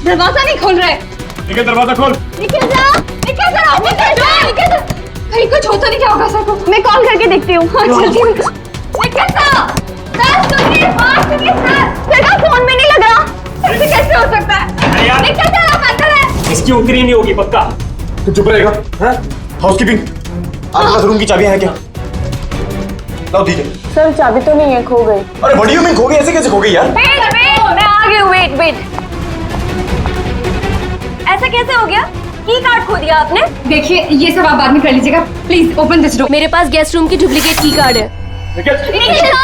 दरवाजा नहीं खोल रहे। निकल, दरवाजा खोल। निकल जा, निकल जा, निकल जा, निकल जा। कहीं कुछ हो तो नहीं क्या होगा सर को? मैं कॉल करके देखती हूँ। हाँ जल्दी निकल जा। सर सुनिए, बात सुनिए सर का फोन में नहीं लग रहा। ऐसे कैसे हो सकता है? निकल जा, आप अंदर है। इसकी उतरी नहीं होगी पक्का। तू चुप रहेगा? हाउसकीपिंग, आपके पास रूम की चाबियां हैं क्या? लाओ दीजिए। सर चाबी तो नहीं है, खो गई। अरे व्हाट डू यू मीन खो गई? ऐसे कैसे खो गई यार? वेट, मैं आ गई हूँ। वेट। ऐसा कैसे हो गया? की कार्ड खो दिया आपने? देखिए ये सब आप बाद में कर लीजिएगा। Please open this door. मेरे पास गेस्ट रूम की डुप्लीकेट की कार्ड है। निकल जा।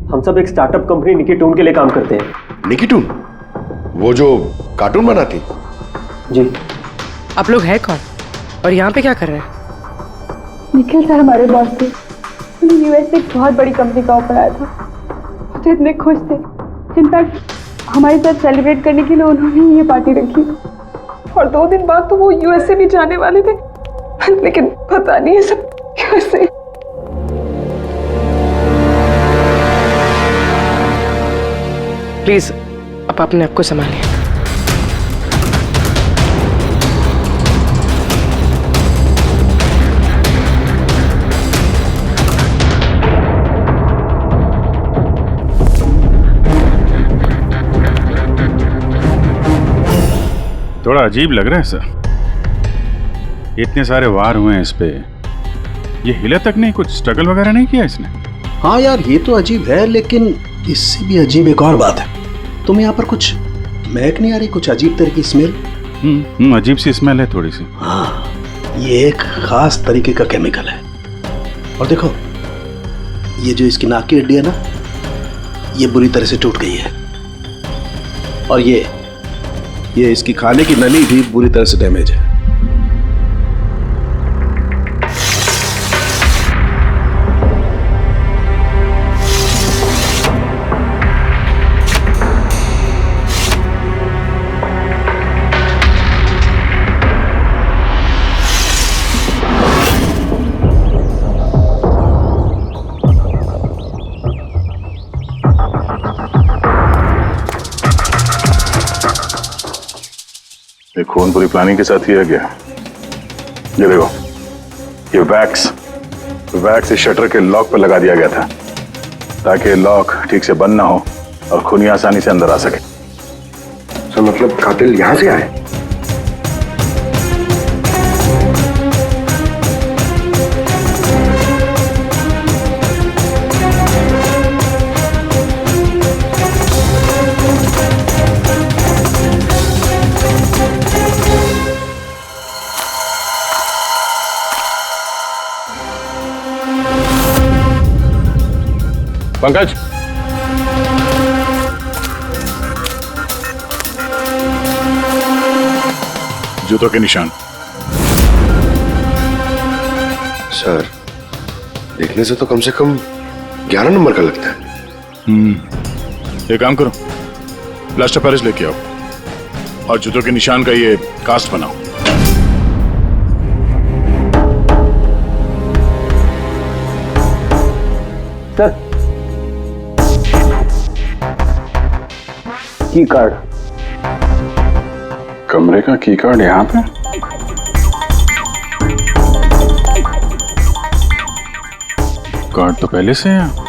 हम सब एक स्टार्टअप कंपनी निकीटून के लिए काम करते हैं। निकीटून? वो जो कार्टून बनाती? जी। आप लोग हैं कौन और यहाँ पे क्या कर रहे हैं? निखिल सर हमारे बॉस थे। उन्हें यूएस से एक बहुत बड़ी कंपनी का ऑफर आया था। वो तो इतने खुश थे, इनफैक्ट हमारे साथ सेलिब्रेट करने के लिए उन्होंने ये पार्टी रखी। और 2 दिन बाद तो वो यूएस से भी जाने वाले थे, लेकिन पता नहीं है सब कैसे। प्लीज आप अपने आप को संभालिए। थोड़ा अजीब लग रहा है सर। इतने सारे वार हुए हैं इस पे, ये हिले तक नहीं, कुछ स्ट्रगल वगैरह नहीं किया इसने? हाँ यार ये तो अजीब है, लेकिन इससे भी अजीब एक और बात है। तुम्हें यहाँ पर कुछ महक नहीं आ रही? कुछ अजीब तरह की स्मेल? अजीब सी स्मेल है थोड़ी सी। हाँ, ये एक खास तरीके का केमिकल है। और देखो, ये जो इसकी नाक की हड्डी है ना, ये बुरी तरह से टूट गई है। और ये इसकी खाने की नली भी बुरी तरह से डैमेज है। ये खून पूरी प्लानिंग के साथ किया गया। ये देखो, ये वैक्स इस शटर के लॉक पर लगा दिया गया था ताकि लॉक ठीक से बंद ना हो और खूनी आसानी से अंदर आ सके। तो मतलब कातिल यहां से आए? पंकज, जूतों के निशान। सर, देखने से तो कम 11 नंबर का लगता है। एक काम करो, प्लास्टर पेरिस लेके आओ और जूतों के निशान का ये कास्ट बनाओ। सर, की कार्ड। कमरे का की कार्ड यहाँ पे? कार्ड तो पहले से है।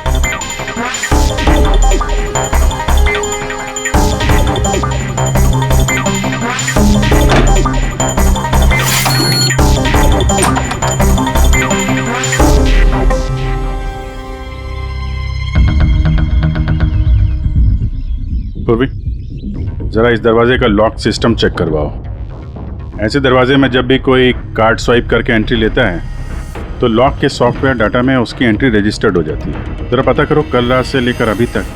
जरा इस दरवाजे का लॉक सिस्टम चेक करवाओ। ऐसे दरवाजे में जब भी कोई कार्ड स्वाइप करके एंट्री लेता है तो लॉक के सॉफ्टवेयर डाटा में उसकी एंट्री रजिस्टर्ड हो जाती है। जरा पता करो कल रात से लेकर अभी तक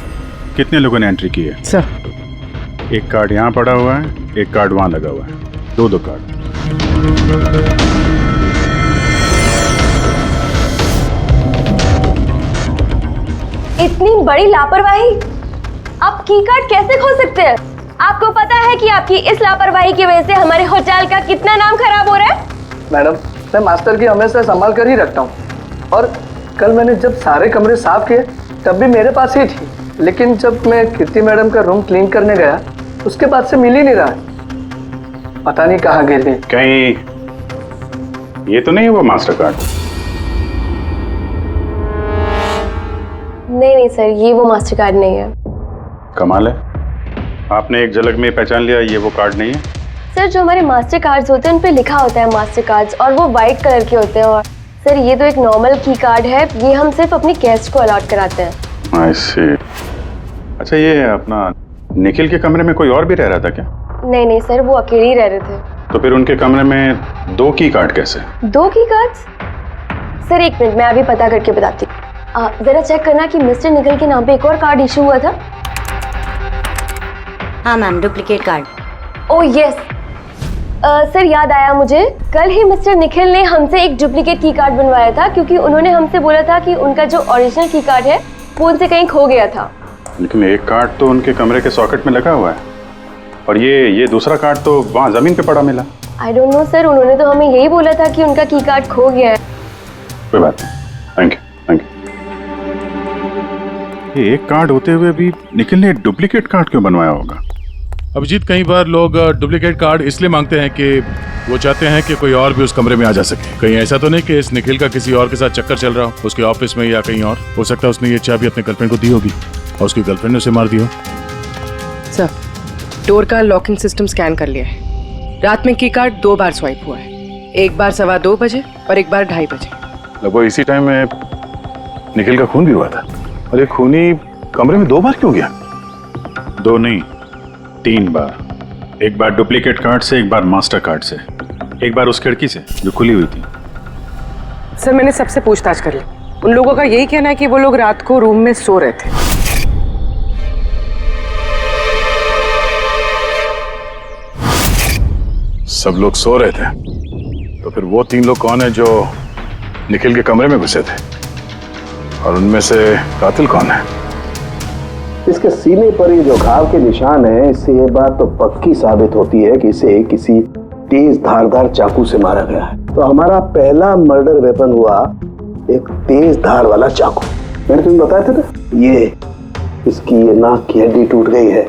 कितने लोगों ने एंट्री की है। सर, एक कार्ड यहाँ पड़ा हुआ है, एक कार्ड वहाँ लगा हुआ है, दो कार्ड। इतनी बड़ी लापरवाही! आप की कार्ड कैसे खो सकते हैं? आपको पता है कि आपकी इस लापरवाही की वजह से हमारे होटल का कितना नाम खराब हो रहा है? मैडम, मैं मास्टर की हमेशा संभाल कर ही रखता हूँ और कल मैंने जब सारे कमरे साफ किए तब भी मेरे पास ही थी, लेकिन जब मैं कीर्ति मैडम का रूम क्लीन करने गया उसके बाद से मिल ही नहीं रहा। पता नहीं कहाँ गिर गई। कहीं ये तो नहीं है वो मास्टर कार्ड? नहीं सर, ये वो मास्टर कार्ड नहीं है। कमाल है, आपने एक झलक में पहचान लिया ये वो कार्ड नहीं है। सर, जो हमारे मास्टर कार्ड्स होते हैं उन पे लिखा होता है मास्टर कार्ड्स और वो वाइट कलर के होते हैं। और सर, ये तो एक नॉर्मल की कार्ड है, ये हम सिर्फ अपनी गेस्ट को अलॉट कराते हैं। आई सी। अच्छा, ये अपना निखिल के कमरे में कोई और भी रह रहा था क्या? नहीं सर, वो अकेले ही रह रहे थे। तो फिर उनके कमरे में 2 की कार्ड कैसे? 2 की कार्ड्स? सर एक मिनट, मैं अभी पता करके बताती हूँ। जरा चेक करना कि मिस्टर निखिल के नाम पे एक और कार्ड इशू हुआ था। हाँ ma'am, duplicate card. Oh yes sir, याद आया मुझे, कल ही मिस्टर निखिल ने हमसे एक डुप्लीकेट की कार्ड बनवाया था क्योंकि उन्होंने हमसे बोला था कि उनका जो ओरिजिनल की कार्ड है वो उनसे कहीं खो गया था। लेकिन एक कार्ड तो उनके कमरे के सॉकेट में लगा हुआ है और ये दूसरा कार्ड तो वहाँ जमीन पे पड़ा मिला। आई डोंट नो सर, उन्होंने तो हमें यही बोला था कि उनका की कार्ड खो गया है। कोई बात नहीं, थैंक यू। ये एक कार्ड होते हुए भी निखिल ने डुप्लीकेट कार्ड क्यों बनवाया होगा? अभिजीत, कई बार लोग डुप्लीकेट कार्ड इसलिए मांगते हैं कि वो चाहते हैं कि कोई और भी उस कमरे में आ जा सके। कहीं ऐसा तो नहीं कि इस निखिल का किसी और के साथ चक्कर चल रहा हो, उसके ऑफिस में या कहीं और। हो सकता है उसने ये चाबी अपने गर्लफ्रेंड को दी होगी और उसकी गर्लफ्रेंड ने उसे मार दी हो। सर, डोर का लॉकिंग सिस्टम स्कैन कर लिया है। रात में की कार्ड 2 बार स्वाइप हुआ है, एक बार 2:15 बजे और एक बार 2:30 बजे। लगभग इसी टाइम में निखिल का खून भी हुआ था। और ये खूनी कमरे में 2 बार क्यों गया? 2 नहीं, 3 बार। एक बार डुप्लीकेट कार्ड से, एक बार मास्टर कार्ड से, एक बार उस खिड़की से जो खुली हुई थी। सर, मैंने सबसे पूछताछ कर ली, उन लोगों का यही कहना है कि वो लोग रात को रूम में सो रहे थे। सब लोग सो रहे थे, तो फिर वो 3 लोग कौन है जो निखिल के कमरे में घुसे थे? और उनमें से कातिल कौन है? इसके सीने पर ये जो घाव के निशान है, इससे ये बात तो पक्की साबित होती है कि इसे किसी तेज धारदार चाकू से मारा गया है। तो हमारा पहला मर्डर वेपन हुआ एक तेज धार वाला चाकू। मैंने तुम्हें बताया था ना, ये इसकी ये नाक की हड्डी टूट गई है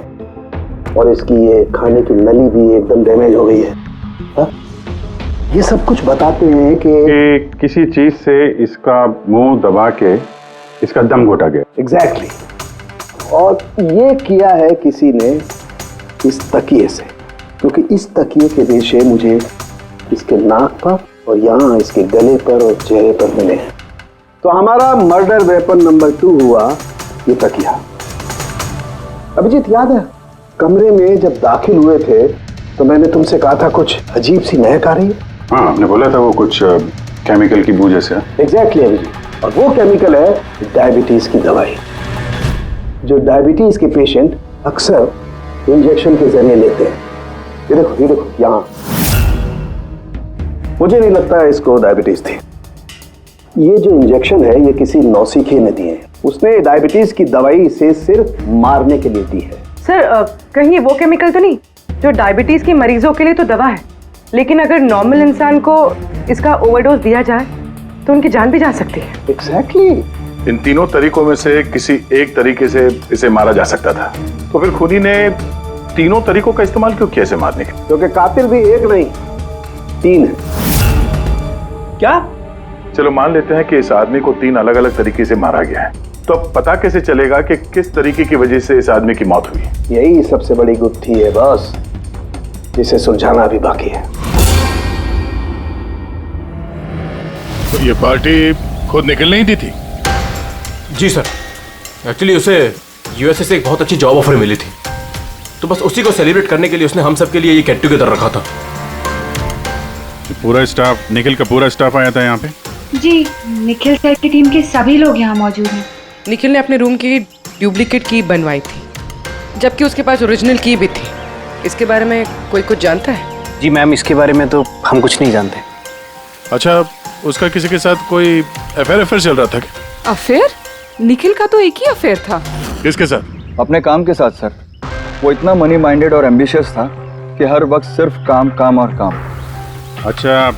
और इसकी ये खाने की नली भी एकदम डैमेज हो गई है। हा? ये सब कुछ बताते हैं कि किसी चीज से इसका मुंह दबा के इसका दम घोटा गया। एग्जैक्टली। और ये किया है किसी ने इस तकिए से, क्योंकि इस तकिए के रेशे मुझे इसके नाक पर और यहाँ इसके गले पर और चेहरे पर मिले हैं। तो हमारा मर्डर वेपन नंबर 2 हुआ ये तकिया। अभिजीत, याद है कमरे में जब दाखिल हुए थे तो मैंने तुमसे कहा था कुछ अजीब सी महक आ रही है? हाँ, आपने बोला था वो कुछ केमिकल की बू जैसे। एग्जैक्टली अभिजीत, और वो केमिकल है डायबिटीज की दवाई, जो डायबिटीज के पेशेंट अक्सर इंजेक्शन के जरिए लेते हैं। ये देखो यहाँ। मुझे नहीं लगता इसको डायबिटीज थी। ये जो इंजेक्शन है ये किसी नौसिखिए ने दिए हैं। उसने डायबिटीज की दवाई इसे सिर्फ मारने के लिए दी है। सर, कहीं वो केमिकल तो नहीं जो डायबिटीज के मरीजों के लिए तो दवा है, लेकिन अगर नॉर्मल इंसान को इसका ओवरडोज दिया जाए तो उनकी जान भी जा सकती है। एग्जैक्टली। इन तीनों तरीकों में से किसी एक तरीके से इसे मारा जा सकता था, तो फिर खूनी ने तीनों तरीकों का इस्तेमाल क्यों किया इसे मारने के? क्योंकि कातिल भी एक नहीं 3 है। क्या? चलो मान लेते हैं कि इस आदमी को 3 अलग अलग तरीके से मारा गया है, तो अब पता कैसे चलेगा कि किस तरीके की वजह से इस आदमी की मौत हुई? यही सबसे बड़ी गुत्थी है बॉस, जिसे सुलझाना भी बाकी है। तो ये पार्टी खुद निकल नहीं दी थी? जी सर, एक्चुअली उसे यूएसए से एक बहुत अच्छी जॉब ऑफर मिली थी, तो बस उसी को सेलिब्रेट करने के लिए उसने हम सब के लिए ये गेट टुगेदर रखा था। पूरा स्टाफ, निखिल का पूरा स्टाफ आया था यहाँ पे? जी, निखिल सर की टीम के सभी लोग यहाँ मौजूद हैं। निखिल ने अपने रूम की डुप्लीकेट की बनवाई थी, जबकि उसके पास ओरिजिनल की भी थी। इसके बारे में कोई कुछ जानता है? जी मैम, इसके बारे में तो हम कुछ नहीं जानते। अच्छा, उसका किसी के साथ कोई अफेयर चल रहा था क्या? अफेयर? निखिल का तो एक ही अफेयर था। किसके साथ? अपने काम के साथ सर। वो इतना मनी माइंडेड और एम्बिशियस था कि हर वक्त सिर्फ काम काम और काम। अच्छा,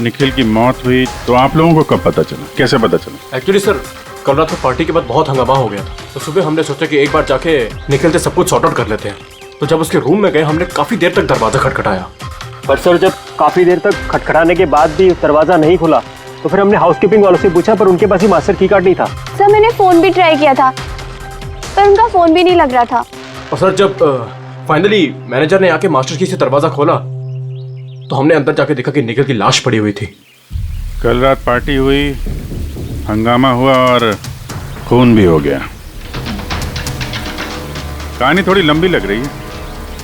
निखिल की मौत हुई तो आप लोगों को कब पता चला, कैसे पता चला? एक्चुअली सर, कल रात को पार्टी के बाद बहुत हंगामा हो गया था, तो सुबह हमने सोचा कि एक बार जाके निखिल से सब कुछ सॉर्ट आउट कर लेते हैं। तो जब उसके रूम में गए, हमने काफी देर तक दरवाजा खटखटाया। पर सर, जब काफी देर तक खटखटाने के बाद भी दरवाजा नहीं खुला तो फिर हमने हाउसकीपिंग वालों से पूछा, पर उनके पास ही मास्टर की कार्ड नहीं था। सर मैंने फोन भी ट्राई किया था, पर उनका फोन भी नहीं लग रहा था। और सर, जब फाइनली मैनेजर ने आके मास्टर की से दरवाजा खोला तो हमने अंदर जाके देखा कि निखिल की लाश पड़ी हुई थी। कल रात पार्टी हुई, हंगामा हुआ और खून भी हो गया। कहानी थोड़ी लंबी लग रही है,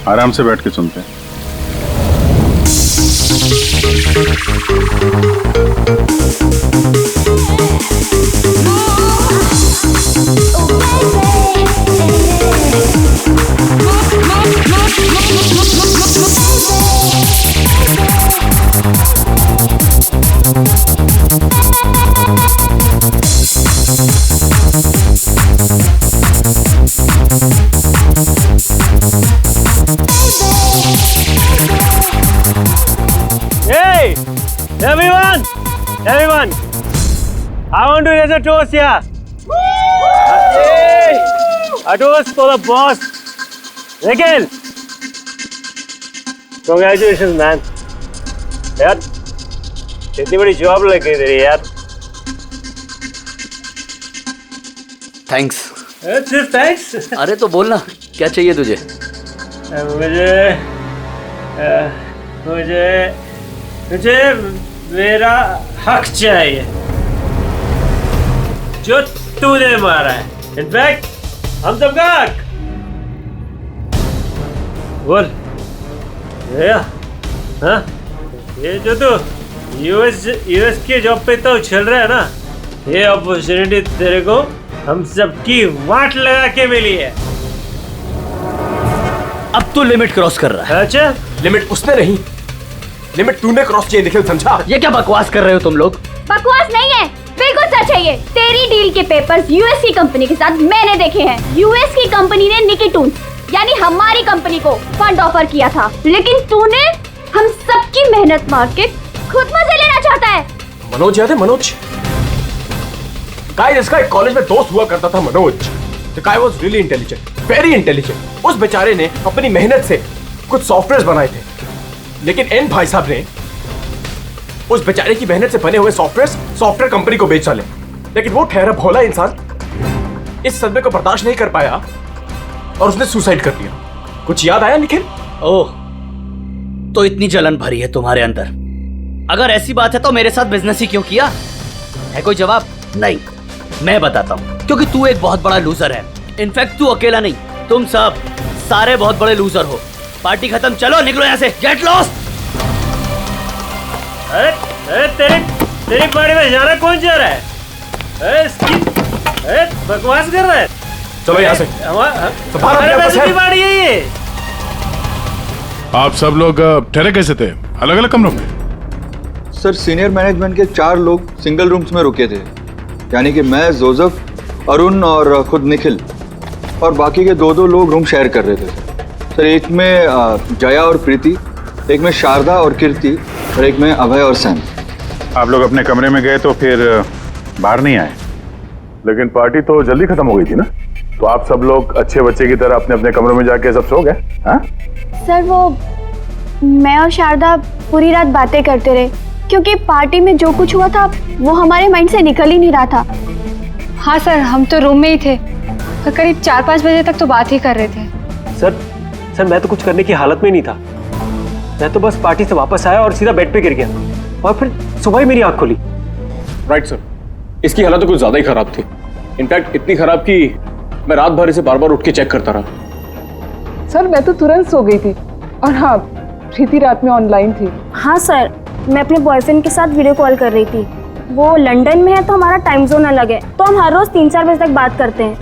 आराम से बैठ के सुनते हैं। Hey, everyone, I want to raise a toast here. Hey, a toast for the boss, Nikhil. Congratulations, man. यार, इतनी बड़ी जॉब लग गई तेरी यार। थैंक्स। सिर्फ थैंक्स? अरे तो बोलना, क्या चाहिए तुझे? मुझे मेरा हक चाहिए जो तूने मारा है। इनफैक्ट हम सबका हक। बोल हाँ, ये जो तू यूएस की जॉब पे तो चल रहा है ना, ये अपॉर्चुनिटी तेरे को हम सबकी वाट लगा के मिली है। अब तू लिमिट क्रॉस कर रहा है। अच्छा, लिमिट उसने नहीं, लिमिट तूने क्रॉस किया निखिल, समझा? ये क्या बकवास कर रहे हो तुम लोग? बकवास नहीं है, बिल्कुल सच है ये। तेरी डील के पेपर्स यूएस की कंपनी के साथ मैंने देखे हैं। यूएस की कंपनी ने निकिटून यानी हमारी कंपनी को फंड ऑफर किया था, लेकिन तूने हम सबकी मेहनत मार के खुद मजे लेना चाहता है। मनोज याद है? मनोज गाइस, इसका एक कॉलेज में दोस्त हुआ करता था Manoj. The guy was really intelligent, very intelligent। उस बेचारे ने अपनी मेहनत से कुछ सॉफ्टवेयर बनाए थे, लेकिन एन भाई साहब ने उस बेचारे की मेहनत से बने हुए सॉफ्टवेयर कंपनी को बेच डाले। लेकिन वो ठहरा भोला इंसान इस सदमे को बर्दाश्त नहीं कर पाया और उसने सुसाइड कर लिया। कुछ याद आया निखिल? ओह, तो इतनी जलन भरी है तुम्हारे अंदर। अगर ऐसी बात है तो मेरे साथ बिजनेस ही क्यों किया? है कोई जवाब? नहीं, मैं बताता हूँ। क्योंकि तू एक बहुत बड़ा लूजर है। इनफैक्ट तू अकेला नहीं, तुम सब सारे बहुत बड़े लूजर हो। पार्टी खत्म, चलो निकलो यहाँ से, गेट लॉस्ट। अरे तेरी पार्टी में जाना कौन जा रहा है? बकवास कर रहा है। चलो यहाँ से, हमारे पैसे की पार्टी है ये। आप सब लोग ठहरे कैसे थे अलग अलग कमरों में? सर, सीनियर मैनेजमेंट के 4 लोग सिंगल रूम्स में रुके थे, यानी कि मैं, जोसेफ, अरुण और खुद निखिल, और बाकी के 2 लोग रूम शेयर कर रहे थे। सर, एक में जया और प्रीति, एक में शारदा और कीर्ति, और एक में अभय और सैम। आप लोग अपने कमरे में गए तो फिर बाहर नहीं आए? लेकिन पार्टी तो जल्दी खत्म हो गई थी ना, तो आप सब लोग अच्छे बच्चे की तरह अपने अपने कमरों में जाके सब सो गए? हाँ सर, वो मैं और शारदा पूरी रात बातें करते रहे, क्योंकि पार्टी में जो कुछ हुआ था वो हमारे माइंड से निकल ही नहीं रहा था। हाँ सर, हम तो रूम में ही थे और करीब 4-5 बजे तक तो बात ही कर रहे थे। सर मैं तो कुछ करने की हालत में नहीं था। मैं तो बस पार्टी से वापस आया और सीधा बेड पे गिर गया, और फिर सुबह ही मेरी आंख खुली। राइट सर, इसकी हालत तो कुछ ज्यादा ही खराब थी। इनफैक्ट इतनी खराब कि मैं रात भर इसे बार बार उठ के चेक करता रहा। सर मैं तो तुरंत सो गई थी। और हाँ, प्रीति रात में ऑनलाइन थी। हाँ सर, मैं अपने बॉयफ्रेंड के साथ वीडियो कॉल कर रही थी। वो लंदन में है तो हमारा टाइम जोन अलग है, तो हम हर रोज 3-4 बजे तक बात करते हैं।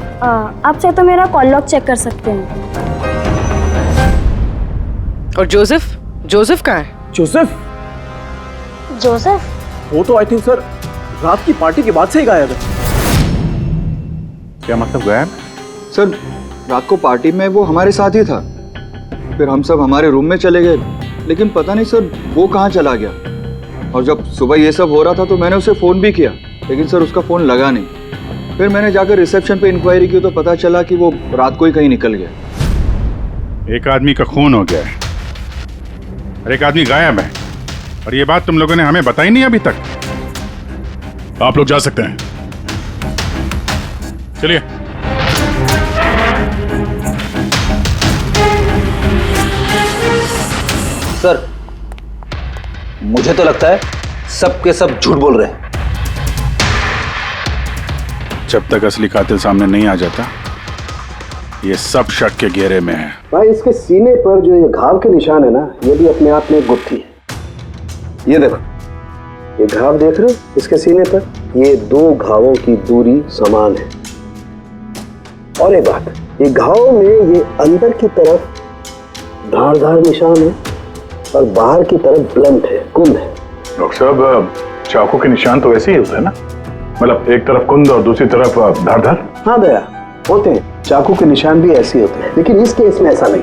आप चाहे तो मेरा कॉल लॉग चेक कर सकते हैं। और जोसेफ? जोसेफ कहाँ है? जोसेफ? जोसेफ? वो तो आई थिंक सर रात की पार्टी के बाद से ही गायब है। क्या मतलब गायब? सर रात को पार्टी में वो हमारे साथ ही था, फिर हम सब हमारे रूम में चले गए, लेकिन पता नहीं सर वो कहाँ चला गया। और जब सुबह ये सब हो रहा था तो मैंने उसे फ़ोन भी किया, लेकिन सर उसका फ़ोन लगा नहीं। फिर मैंने जाकर रिसेप्शन पे इंक्वायरी की तो पता चला कि वो रात को ही कहीं निकल गया। एक आदमी का खून हो गया है और एक आदमी गायब है, और ये बात तुम लोगों ने हमें बताई नहीं अभी तक। आप लोग जा सकते हैं, चलिए। सर मुझे तो लगता है सब के सब झूठ बोल रहे हैं। जब तक असली कातिल सामने नहीं आ जाता, ये सब शक के घेरे में है। भाई इसके सीने पर जो ये घाव के निशान है ना, ये भी अपने आप में एक गुत्थी है। ये देखो, ये घाव देख रहे हो इसके सीने पर? ये 2 घावों की दूरी समान है। और एक बात, ये घाव में ये अंदर की तरफ धारदार निशान है और बाहर की तरफ ब्लंट है, कुंद है। डॉक्टर साहब, चाकू के निशान तो वैसे ही होते हैं ना, मतलब एक तरफ कुंद और दूसरी तरफ धारदार। हाँ दया, होते हैं, चाकू के निशान भी ऐसे होते हैं, लेकिन इस केस में ऐसा नहीं।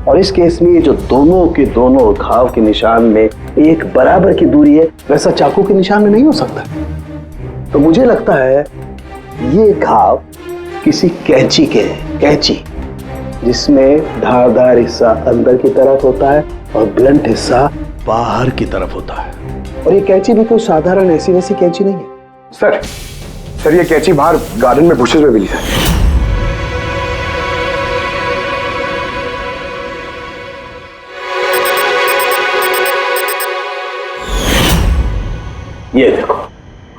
और इस केस में जो दोनों के दोनों घाव के निशान में एक बराबर की दूरी है, वैसा चाकू के निशान में नहीं हो सकता। तो मुझे लगता है ये घाव किसी कैंची के हैं, कैंची जिसमें धारदार हिस्सा अंदर की तरफ होता है और ब्लंट हिस्सा बाहर की तरफ होता है। और ये कैंची भी कोई साधारण ऐसी वैसी कैंची नहीं है। सर ये कैंची बाहर गार्डन में बुशेस में मिली है। ये देखो,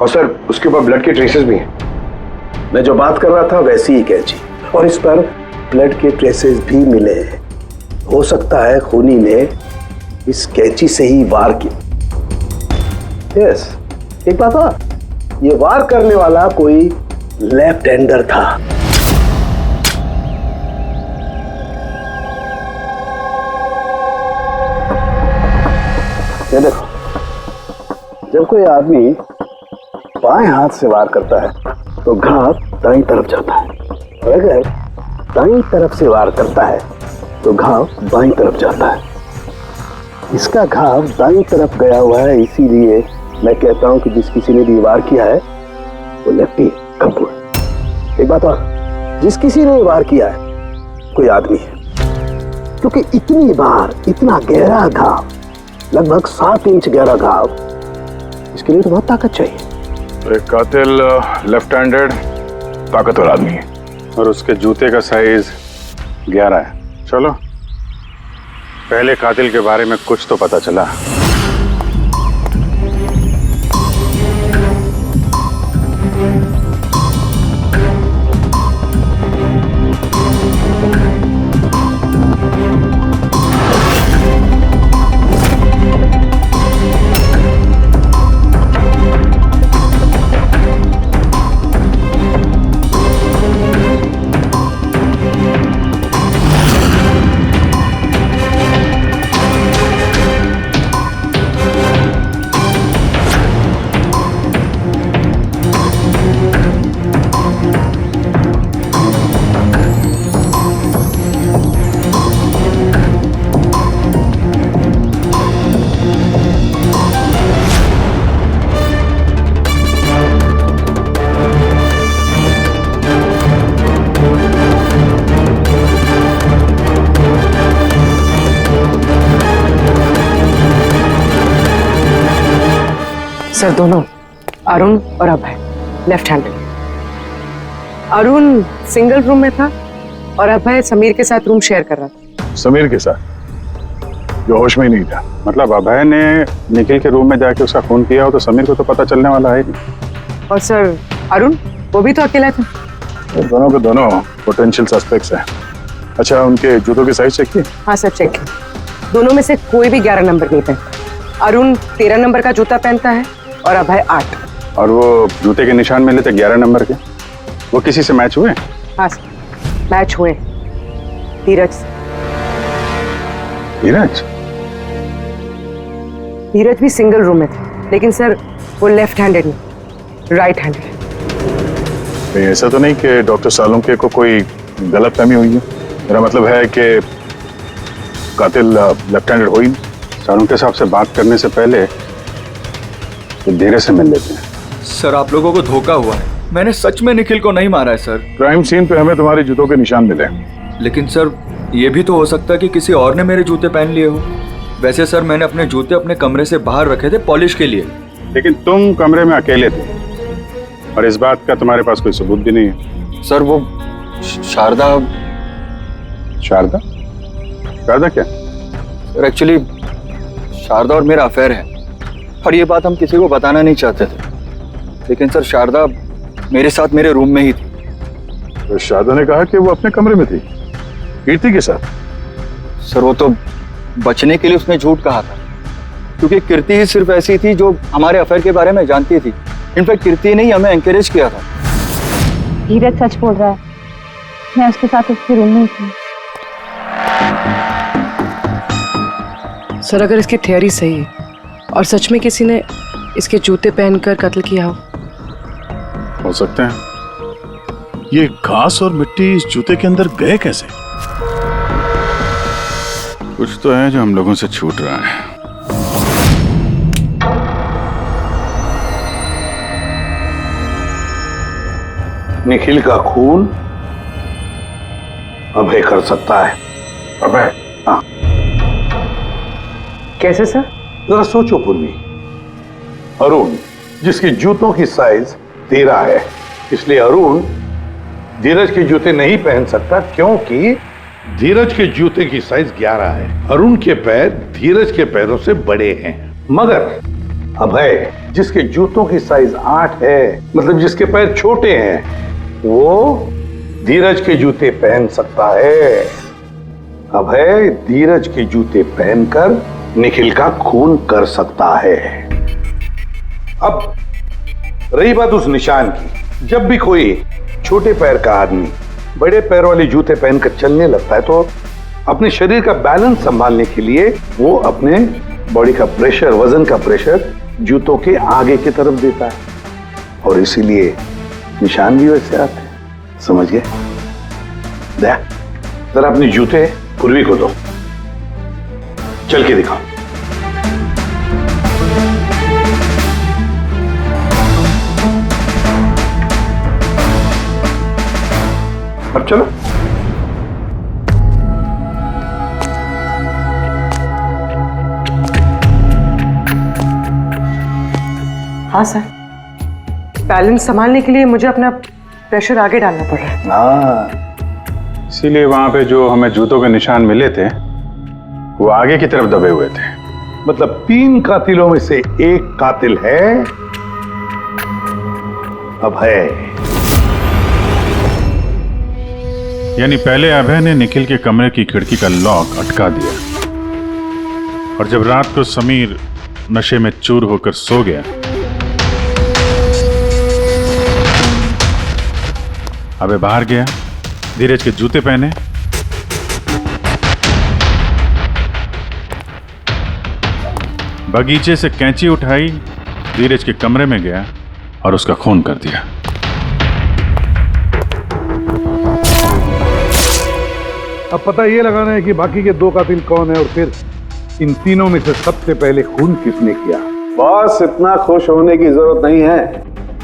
और सर उसके ऊपर ब्लड के ट्रेसेस भी हैं। मैं जो बात कर रहा था वैसी ही कैंची, और इस पर ब्लड के ट्रेसेस भी मिले हैं। हो सकता है खूनी ने इस कैंची से ही वार किया। यस, एक बात और, ये वार करने वाला कोई लेफ्ट हैंडर था। ये देखो, जब कोई आदमी बाएं हाथ से वार करता है तो घाव दाईं तरफ जाता है, और अगर दाईं तरफ से वार करता है तो घाव बाईं तरफ जाता है। इसका घाव दाईं तरफ गया हुआ है, इसीलिए मैं कहता हूं कि जिस किसी ने भी वार किया है वो लेफ्टी कपूर। एक बात और, जिस किसी ने वार किया है कोई आदमी है, क्योंकि इतनी बार इतना गहरा घाव, लगभग 7 इंच गहरा घाव, इसके लिए तो बहुत ताकत चाहिए। तो एक कातिल लेफ्ट हैंडेड ताकतवर आदमी है, और उसके जूते का साइज 11 है। चलो, पहले कातिल के बारे में कुछ तो पता चला। सर दोनों, अरुण और Abhay, left handed. Arun single room में था और अभय समीर के साथ रूम शेयर कर रहा था। समीर के साथ? जो होश में ही नहीं था। मतलब अभय ने निखिल के रूम में जाके उसका खून किया हो तो समीर को तो पता चलने वाला है नहीं। और सर अरुण, वो भी तो अकेला था। दोनों के दोनों पोटेंशियल सस्पेक्ट्स हैं। अच्छा, उनके जूतों की साइज चेक की? हाँ सर, चेक किया। दोनों में से कोई भी 11 नंबर नहीं पहनता। अरुण 13 नंबर का जूता पहनता है और अभय 8। और वो जूते के निशान मिले थे 11 नंबर के, वो किसी से मैच हुए? हाँ सर, मैच हुए धीरज से। धीरज? धीरज भी सिंगल रूम में थे, लेकिन सर वो लेफ्ट हैंडेड नहीं, राइट हैंडेड। ऐसा तो नहीं कि डॉक्टर सालुंके को कोई गलतफहमी हुई है? मेरा मतलब है कि कातिल लेफ्ट हैंडेड हो ही नहीं। सालुंके साहब से बात करने से पहले तो धीरज से मिल लेते हैं। सर, आप लोगों को धोखा हुआ है। मैंने सच में निखिल को नहीं मारा है सर। क्राइम सीन पे हमें तुम्हारे जूतों के निशान मिले। लेकिन सर, ये भी तो हो सकता है कि किसी और ने मेरे जूते पहन लिए हो। वैसे सर, मैंने अपने जूते अपने कमरे से बाहर रखे थे पॉलिश के लिए। लेकिन तुम कमरे में अकेले थे और इस बात का तुम्हारे पास कोई सबूत भी नहीं है। सर, वो शारदा। शारदा? शारदा क्या? सर, एक्चुअली शारदा और मेरा अफेयर है और ये बात हम किसी को बताना नहीं चाहते थे। लेकिन सर, शारदा मेरे साथ मेरे रूम में ही थी। तो शारदा ने कहा कि वो अपने कमरे में थी कीर्ति के साथ। सर, वो तो बचने के लिए उसने झूठ कहा था, क्योंकि कीर्ति ही सिर्फ ऐसी थी जो हमारे अफेयर के बारे में जानती थी। इनफैक्ट कीर्ति ने ही हमें एनकरेज किया था। धीरज सच बोल रहा है, मैं उसके साथ उसके रूम में ही थी। सर, अगर इसकी थियरी सही है और सच में किसी ने इसके जूते पहनकर कत्ल किया हो सकते हैं। ये घास और मिट्टी इस जूते के अंदर गए कैसे? कुछ तो है जो हम लोगों से छूट रहा है। निखिल का खून अभय कर सकता है। अभय? हाँ। कैसे सर? जरा सोचो पूर्वी। अरुण जिसकी जूतों की साइज 13 है, इसलिए अरुण धीरज के जूते नहीं पहन सकता, क्योंकि धीरज के जूते की साइज 11 है। अरुण के पैर धीरज के पैरों से बड़े हैं। मगर अभय जिसके जूतों की साइज 8 है, मतलब जिसके पैर छोटे हैं, वो धीरज के जूते पहन सकता है। अभय धीरज के जूते पहनकर निखिल का खून कर सकता है। अब रही बात उस निशान की, जब भी कोई छोटे पैर का आदमी बड़े पैर वाले जूते पहनकर चलने लगता है तो अपने शरीर का बैलेंस संभालने के लिए वो अपने बॉडी का प्रेशर, वजन का प्रेशर जूतों के आगे की तरफ देता है और इसीलिए निशान भी वैसे आते हैं। समझ गए? जरा अपने जूते पूर्वी को दो, चल के दिखाओ। अब चलो। हाँ सर, बैलेंस संभालने के लिए मुझे अपना प्रेशर आगे डालना पड़ रहा है। हाँ, इसीलिए वहां पे जो हमें जूतों के निशान मिले थे वो आगे की तरफ दबे हुए थे। मतलब 3 कातिलों में से एक कातिल है अभय। यानी पहले अभय ने निखिल के कमरे की खिड़की का लॉक अटका दिया और जब रात को समीर नशे में चूर होकर सो गया, अभय बाहर गया, धीरज के जूते पहने, बगीचे से कैंची उठाई, धीरज के कमरे में गया और उसका खून कर दिया। अब पता ये लगाना है कि बाकी के 2 कातिल कौन है और फिर इन तीनों में से सबसे पहले खून किसने किया। बॉस, इतना खुश होने की जरूरत नहीं है,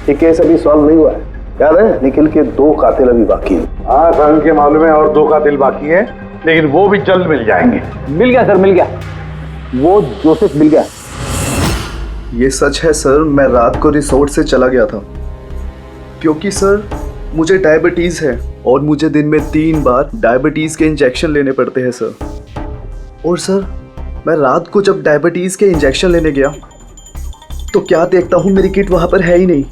ये केस अभी सॉल्व नहीं हुआ है। याद है, निखिल के 2 कातिल अभी बाकी हैं। हाँ सर, के मालूम है और 2 कातिल बाकी है, लेकिन वो भी जल्द मिल जाएंगे। मिल गया सर, मिल गया, वो जोसेफ मिल गया। ये सच है सर, मैं रात को रिसोर्ट से चला गया था क्योंकि सर मुझे डायबिटीज़ है और मुझे दिन में 3 बार डायबिटीज़ के इंजेक्शन लेने पड़ते हैं सर। और सर मैं रात को जब डायबिटीज़ के इंजेक्शन लेने गया तो क्या देखता हूँ मेरी किट वहाँ पर है ही नहीं।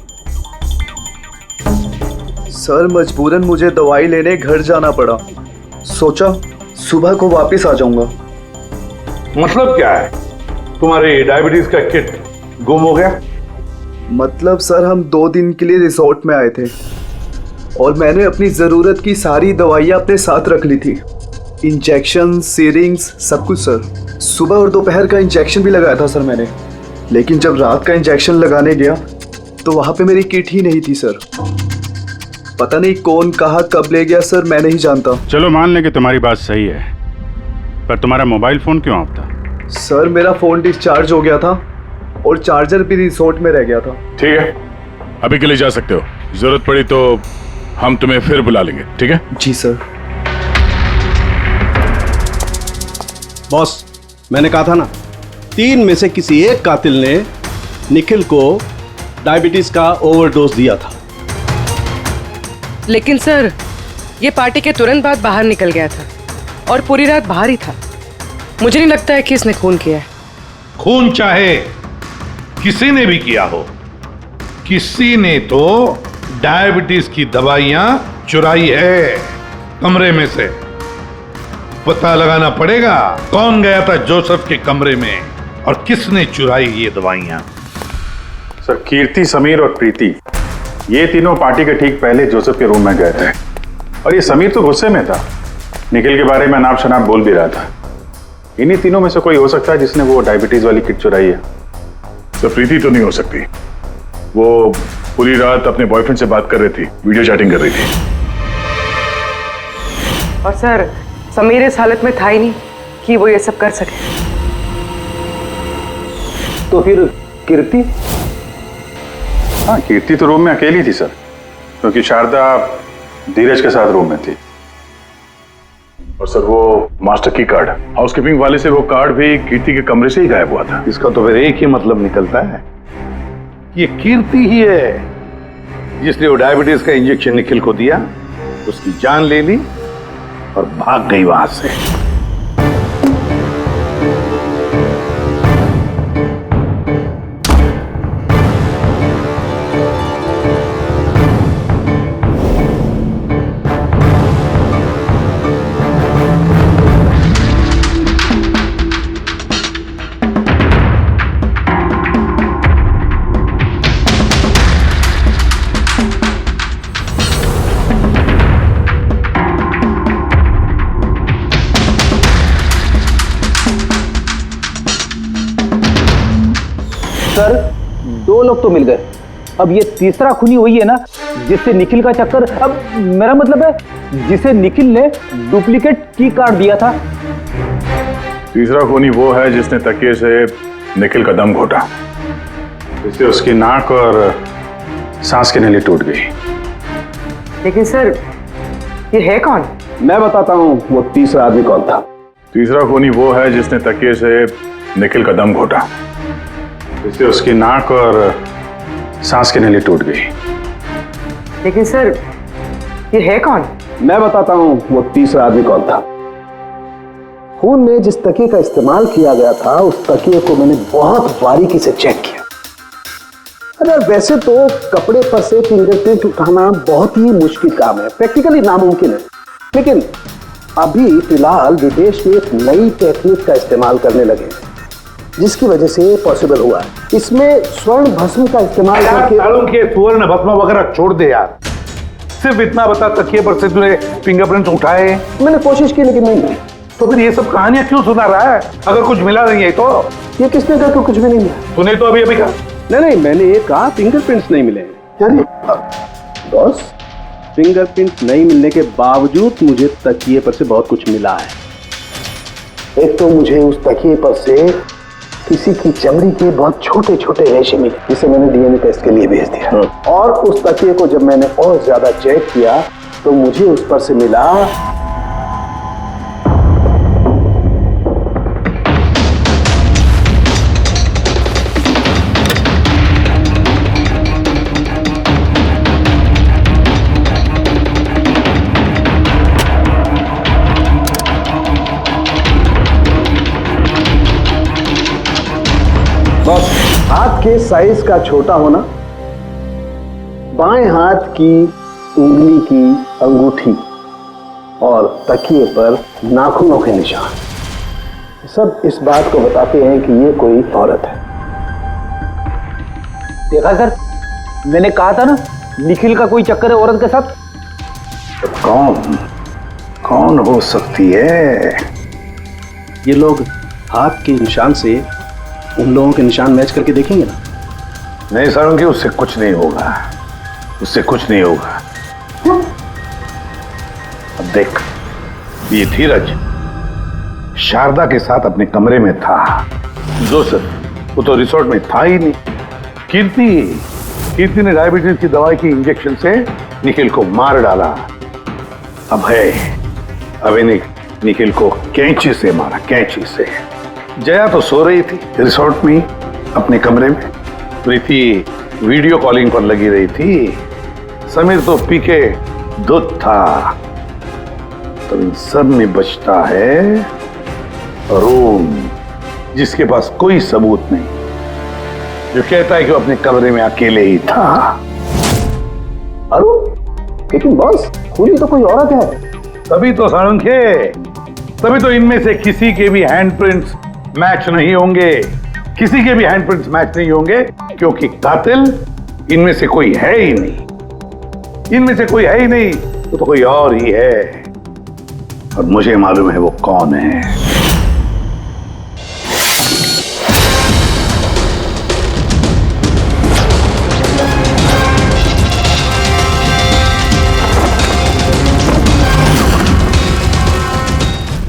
सर मजबूरन मुझे दवाई लेने घर जाना पड़ा सोचा सुबह को वापस आ जाऊंगा। मतलब क्या है? तुम्हारी डायबिटीज का किट गुम हो गया? मतलब सर हम 2 दिन के लिए रिसोर्ट में आए थे और मैंने अपनी ज़रूरत की सारी दवाइयाँ अपने साथ रख ली थी। इंजेक्शन, सीरिंग्स, सब कुछ सर। सुबह और दोपहर का इंजेक्शन भी लगाया था सर मैंने, लेकिन जब रात का इंजेक्शन लगाने गया तो वहाँ पे मेरी किट ही नहीं थी सर। पता नहीं कौन कहाँ कब ले गया सर, मैं नहीं जानता। चलो मान लें कि तुम्हारी बात सही है, पर तुम्हारा मोबाइल फोन क्यों ऑफ था? सर मेरा फोन डिस्चार्ज हो गया था और चार्जर भी रिसोर्ट में रह गया था। ठीक है, अभी के लिए जा सकते हो। जरूरत पड़ी तो हम तुम्हें फिर बुला लेंगे, ठीक है? जी सर। बॉस, मैंने कहा था ना, 3 में से किसी एक कातिल ने निखिल को डायबिटीज का ओवरडोज दिया था। लेकिन सर, ये पार्टी के तुरंत बाद बाहर निकल गया था और पूरी रात बाहर ही था। मुझे नहीं लगता है कि इसने खून किया है। खून चाहे किसी ने भी किया हो, किसी ने तो डायबिटीज की दवाइयां चुराई है कमरे में से। पता लगाना पड़ेगा कौन गया था जोसेफ के कमरे में और किसने चुराई ये दवाइयां। सर, कीर्ति, समीर और प्रीति, ये तीनों पार्टी के ठीक पहले जोसेफ के रूम में गए थे और ये समीर तो गुस्से में था, निखिल के बारे में अनाप शनाप बोल भी रहा था। इन्हीं तीनों में से कोई हो सकता है जिसने वो डायबिटीज वाली किट चुराई है। तो प्रीति तो नहीं हो सकती, वो पूरी रात अपने बॉयफ्रेंड से बात कर रही थी, वीडियो चैटिंग कर रही थी। और सर, समीर इस हालत में था ही नहीं कि वो ये सब कर सके। तो फिर कीर्ति? हाँ, कीर्ति तो रूम में अकेली थी सर, क्योंकि शारदा धीरज के साथ रूम में थी। और सर, वो मास्टर की कार्ड, हाउसकीपिंग वाले से वो कार्ड भी कीर्ति के कमरे से ही गायब हुआ था। इसका तो फिर एक ही मतलब निकलता है, ये कीर्ति ही है जिसने वो डायबिटीज का इंजेक्शन निखिल को दिया, उसकी जान ले ली और भाग गई वहां से। सर 2 लोग तो मिल गए, अब ये तीसरा खूनी वही है ना जिससे निखिल का चक्कर। अब मेरा मतलब है जिसे निखिल ने डुप्लीकेट की कार्ड दिया था। तीसरा खूनी वो है जिसने तकिए से निखिल का दम घोटा, इससे उसकी नाक और सांस की नली टूट गई। लेकिन सर, ये है कौन? मैं बताता हूँ वो तीसरा आदमी कौन था। तीसरा खूनी वो है जिसने तकिए से निखिल का दम घोटा, इससे उसकी नाक और सांस की नली टूट गई। लेकिन सर, ये है कौन? मैं बताता हूँ वो तीसरा आदमी कौन था। खून में जिस तकिए का इस्तेमाल किया गया था, उस तकिए को मैंने बहुत बारीकी से चेक किया। अरे वैसे तो कपड़े पर से फिंगरप्रिंट उठाना बहुत ही मुश्किल काम है, प्रैक्टिकली नामुमकिन है, लेकिन अभी फिलहाल विदेश में एक नई टेक्निक का इस्तेमाल करने लगे जिसकी वजह से पॉसिबल हुआ है। इसमें स्वर्ण भस्म का इस्तेमाल करके। सालों के स्वर्ण भस्म वगैरह छोड़ दे यार, सिर्फ इतना बता तकिए पर से तूने फिंगरप्रिंट्स उठाए? मैंने कोशिश की लेकिन नहीं मिली। तो फिर ये सब कहानियां क्यों सुना रहा है अगर कुछ मिला नहीं है? तो ये किसने कहा कि कुछ भी नहीं मिला? तूने तो अभी कहा। नहीं, मैंने ये कहा फिंगरप्रिंट्स नहीं मिले। यानी बॉस, फिंगरप्रिंट नहीं मिलने के बावजूद मुझे तकिए पर से बहुत कुछ मिला है। एक तो मुझे उस तकिए पर से किसी की चमड़ी के बहुत छोटे छोटे रेशे मिले, जिसे मैंने डीएनए टेस्ट के लिए भेज दिया। और उस तकिए को जब मैंने और ज्यादा चेक किया तो मुझे उस पर से मिला बस हाथ के साइज का छोटा होना, बाएं हाथ की उंगली की अंगूठी और तकिए पर नाखूनों के निशान, सब इस बात को बताते हैं कि ये कोई औरत है। देखा सर, मैंने कहा था ना निखिल का कोई चक्कर है औरत के साथ। तो कौन हो सकती है? ये लोग हाथ के निशान से उन लोगों के निशान मैच करके देखेंगे ना। नहीं सारंगी, उससे कुछ नहीं होगा, उससे कुछ नहीं होगा। अब देख, ये धीरज शारदा के साथ अपने कमरे में था, जोसेफ वो तो रिसोर्ट में था ही नहीं। कीर्ति ने डायबिटीज की दवाई की इंजेक्शन से निखिल को मार डाला। अब निखिल को कैंची से मारा, कैंची से। जया तो सो रही थी रिसोर्ट में अपने कमरे में, प्रीति वीडियो कॉलिंग पर लगी रही थी, समीर तो पी के धुत था। तो इन सब में बचता है अरुण, जिसके पास कोई सबूत नहीं, जो कहता है कि वो अपने कमरे में अकेले ही था। अरुण? लेकिन बॉस, खूनी तो कोई औरत है। तभी तो सारंगे, तभी तो इनमें से किसी के भी हैंडप्रिंट्स मैच नहीं होंगे, किसी के भी हैंडप्रिंट्स मैच नहीं होंगे, क्योंकि कातिल इनमें से कोई है ही नहीं। इनमें से कोई है ही नहीं, तो कोई और ही है, और मुझे मालूम है वो कौन है।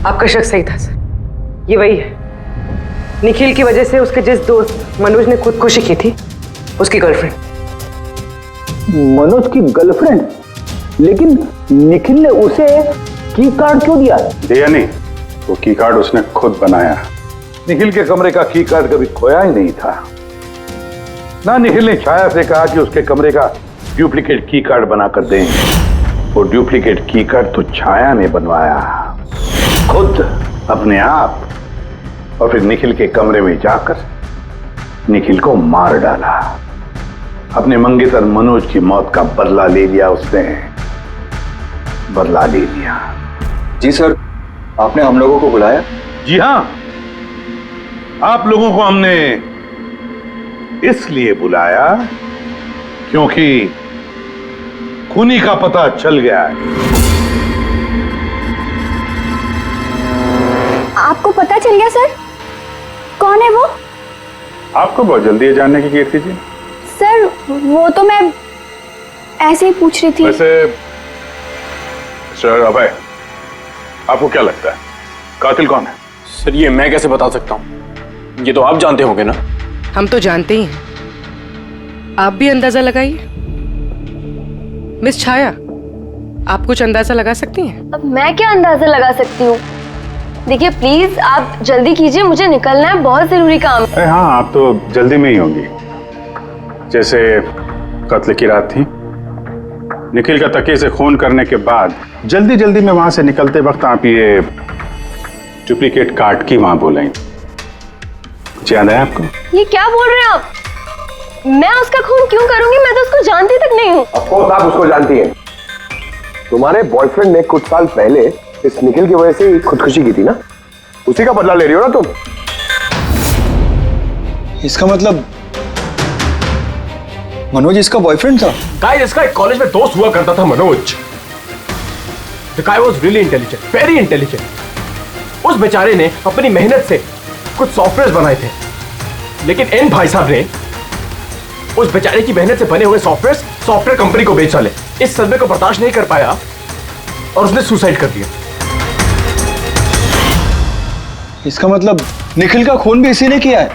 आपका शक सही था सर, ये वही है। निखिल की वजह से उसके जिस दोस्त मनोज ने खुदकुशी की थी, उसकी गर्लफ्रेंड। मनोज की गर्लफ्रेंड? लेकिन निखिल ने उसे की कार्ड क्यों दिया? दिया नहीं, वो की कार्ड उसने खुद बनाया। निखिल के कमरे का की कार्ड कभी खोया ही नहीं था ना। निखिल ने छाया से कहा कि उसके कमरे का डुप्लीकेट की कार्ड बनाकर दें। वो डुप्लीकेट की कार्ड तो छाया ने बनवाया खुद, अपने आप, और फिर निखिल के कमरे में जाकर निखिल को मार डाला। अपने मंगेतर मनोज की मौत का बदला ले लिया उसने, बदला ले लिया। जी सर, आपने हम लोगों को बुलाया? जी हां, आप लोगों को हमने इसलिए बुलाया क्योंकि खूनी का पता चल गया है। आपको पता चल गया सर? कौन है वो? आपको बहुत जल्दी है जानने की कीर्ति जी। सर वो तो मैं ऐसे ही पूछ रही थी। वैसे सर अभय, आपको क्या लगता है कातिल कौन है? सर ये मैं कैसे बता सकता हूँ, ये तो आप जानते होंगे ना। हम तो जानते ही हैं, आप भी अंदाजा लगाइए। मिस छाया, आप कुछ अंदाजा लगा सकती हैं? अब मैं क्या अंदाजा लगा सकती हूँ? देखिए प्लीज आप जल्दी कीजिए, मुझे निकलना है, बहुत जरूरी काम है। हाँ, आप तो जल्दी में ही होंगी। जैसे कत्ल की रात थी, निखिल का तकिए से खून करने के बाद जल्दी जल्दी में वहां से निकलते वक्त आप ये डुप्लीकेट कार्ड की वहां बोलें। कुछ याद है आपको? ये क्या बोल रहे हैं आप? मैं उसका खून क्यों करूंगी? मैं तो उसको जानती तक नहीं हूँ। ऑफ कोर्स आप उसको जानती हैं। तुम्हारे बॉयफ्रेंड ने कुछ साल पहले इस निखिल की वजह से खुदकुशी की थी ना, उसी का बदला ले रही हो ना तुम। इसका मतलब मनोज इसका बॉयफ्रेंड था? गाइस, इसका एक कॉलेज में दोस्त हुआ करता था Manoj. The guy was really intelligent, very intelligent। उस बेचारे ने अपनी मेहनत से कुछ सॉफ्टवेयर बनाए थे, लेकिन एन भाई साहब ने उस बेचारे की मेहनत से बने हुए सॉफ्टवेयर कंपनी को बेच डाले। इस सदमे को बर्दाश्त नहीं कर पाया और उसने सुसाइड कर दिया। इसका मतलब निखिल का खून भी इसी ने किया है?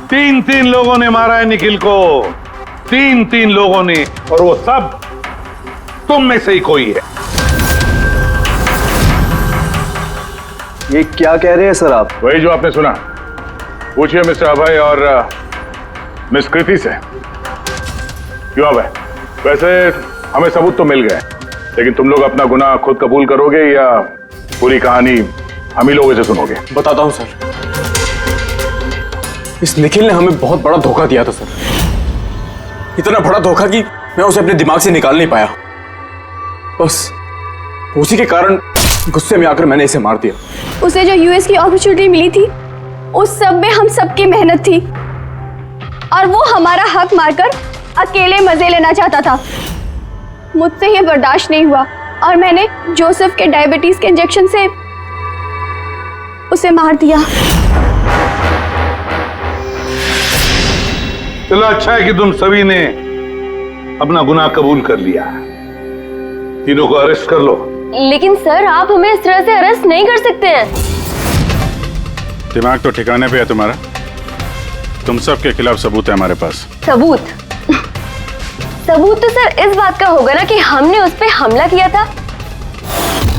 3 लोगों ने मारा है निखिल को, 3 लोगों ने, और वो सब तुम में से ही कोई है। ये क्या कह रहे हैं सर आप? वही जो आपने सुना। पूछिए मिस्टर अभय और मिस कृति से। क्यों अभय? वैसे हमें सबूत तो मिल गए, लेकिन तुम लोग अपना गुनाह खुद कबूल करोगे या पूरी कहानी हम ही लोगों से सुनोगे? बताता हूं सर। इस निखिल ने हमें बहुत बड़ा धोखा दिया था सर, इतना बड़ा धोखा कि मैं उसे अपने दिमाग से निकाल नहीं पाया। उसी के कारण गुस्से में आकर मैंने इसे मार दिया। उसे जो यूएस की अपॉर्चुनिटी मिली थी उस सब में हम सबकी मेहनत थी और वो हमारा हक मारकर अकेले मजे लेना चाहता था। मुझसे ये बर्दाश्त नहीं हुआ और मैंने जोसेफ के डायबिटीज के इंजेक्शन से उसे मार दिया। चलो अच्छा है कि तुम सभी ने अपना गुनाह कबूल कर लिया। तीनों को अरेस्ट कर लो। लेकिन सर आप हमें इस तरह से अरेस्ट नहीं कर सकते हैं। दिमाग तो ठिकाने पे है तुम्हारा। तुम सब के खिलाफ सबूत है हमारे पास। सबूत? सबूत तो सर इस बात का होगा ना कि हमने उस पे हमला किया था।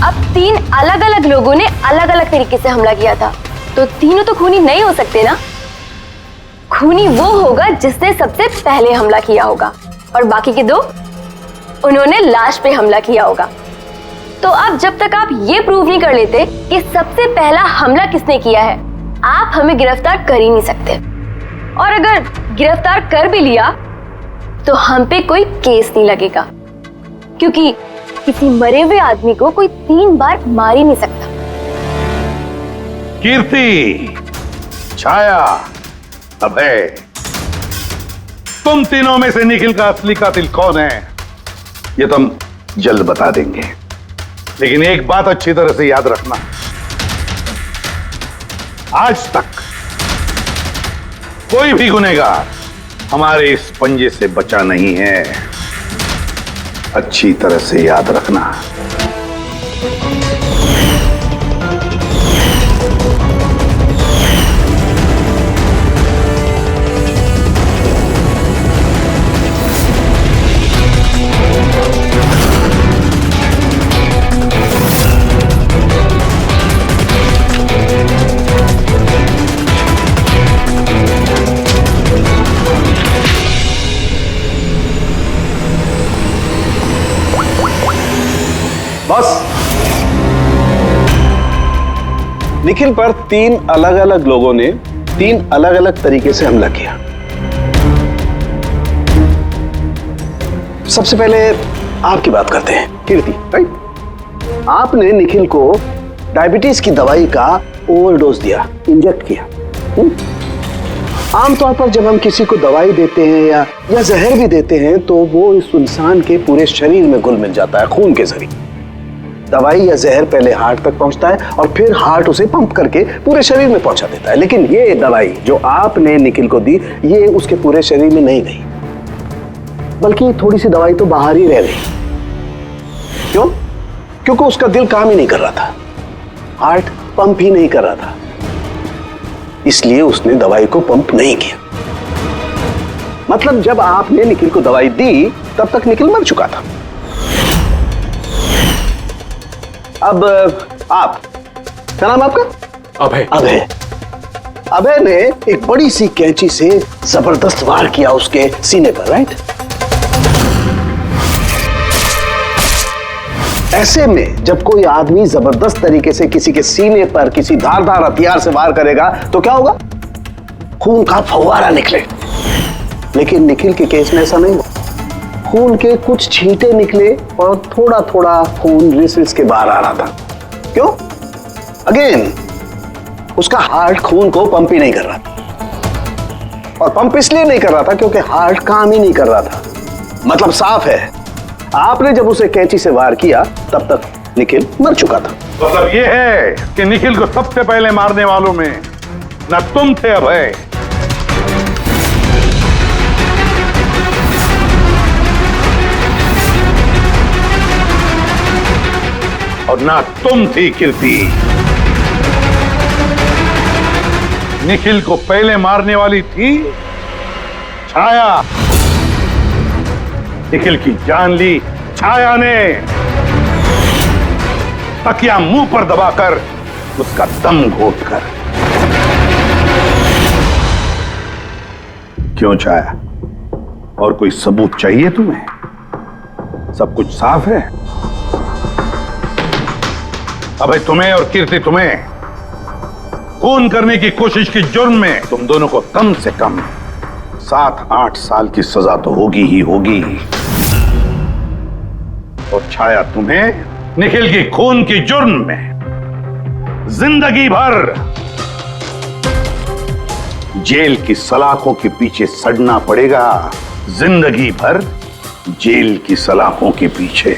अब 3 अलग अलग लोगों ने अलग अलग तरीके से हमला किया था, तो तीनों तो खूनी नहीं हो सकते ना। खूनी वो होगा जिसने सबसे पहले हमला किया होगा और बाकी के 2 उन्होंने लाश पे हमला किया होगा। तो अब जब तक आप ये प्रूव नहीं कर लेते कि सबसे पहला हमला किसने किया है, आप हमें गिरफ्तार कर ही नहीं सकते। और अगर गिरफ्तार कर भी लिया तो हम पे कोई केस नहीं लगेगा, क्योंकि किसी मरे हुए आदमी को कोई 3 बार मार ही नहीं सकता। कीर्ति, छाया, अभय, तुम तीनों में से निखिल का असली कातिल कौन है ये तुम जल्द बता देंगे। लेकिन एक बात अच्छी तरह से याद रखना, आज तक कोई भी गुनहगार हमारे इस पंजे से बचा नहीं है। अच्छी तरह से याद रखना। बस निखिल पर 3 अलग अलग लोगों ने 3 अलग अलग तरीके से हमला किया। सबसे पहले आपकी बात करते हैं, कीर्ति, राइट? आपने निखिल को डायबिटीज की दवाई का ओवरडोज दिया, इंजेक्ट किया। आमतौर पर जब हम किसी को दवाई देते हैं या जहर भी देते हैं तो वो इस इंसान के पूरे शरीर में घुल मिल जाता है खून के जरिए। दवाई या जहर पहले हार्ट तक पहुंचता है और फिर हार्ट उसे पंप करके पूरे शरीर में पहुंचा देता है। लेकिन ये दवाई जो आपने निखिल को दी, ये उसके पूरे शरीर में नहीं गई, बल्कि थोड़ी सी दवाई तो बाहर ही रह गई। क्यों? क्योंकि उसका दिल काम ही नहीं कर रहा था, हार्ट पंप ही नहीं कर रहा था, इसलिए उसने दवाई को पंप नहीं किया। मतलब जब आपने निखिल को दवाई दी तब तक निखिल मर चुका था। अब आप, क्या नाम आपका? अभय। अभय। अभय ने एक बड़ी सी कैंची से जबरदस्त वार किया उसके सीने पर, राइट? ऐसे में जब कोई आदमी जबरदस्त तरीके से किसी के सीने पर किसी धारदार हथियार से वार करेगा तो क्या होगा? खून का फव्वारा निकले। लेकिन निखिल के केस में ऐसा नहीं हुआ। खून के कुछ छींटे निकले और थोड़ा थोड़ा खून रिस के बाहर आ रहा था। क्यों? अगेन उसका हार्ट खून को पंप ही नहीं कर रहा था, और पंप इसलिए नहीं कर रहा था क्योंकि हार्ट काम ही नहीं कर रहा था। मतलब साफ है, आपने जब उसे कैंची से वार किया तब तक निखिल मर चुका था। मतलब ये है कि निखिल को सबसे पहले मारने वालों में न तुम थे अभय, और ना तुम थी कीर्ति। निखिल को पहले मारने वाली थी छाया। निखिल की जान ली छाया ने, तकिया मुंह पर दबाकर उसका दम घोटकर। क्यों छाया, और कोई सबूत चाहिए तुम्हें? सब कुछ साफ है। अबे तुम्हें और कीर्ति, तुम्हें खून करने की कोशिश की जुर्म में तुम दोनों को कम से कम 7-8 साल की सजा तो होगी ही होगी। और छाया, तुम्हें निखिल की खून की जुर्म में जिंदगी भर जेल की सलाखों के पीछे सड़ना पड़ेगा, जिंदगी भर जेल की सलाखों के पीछे।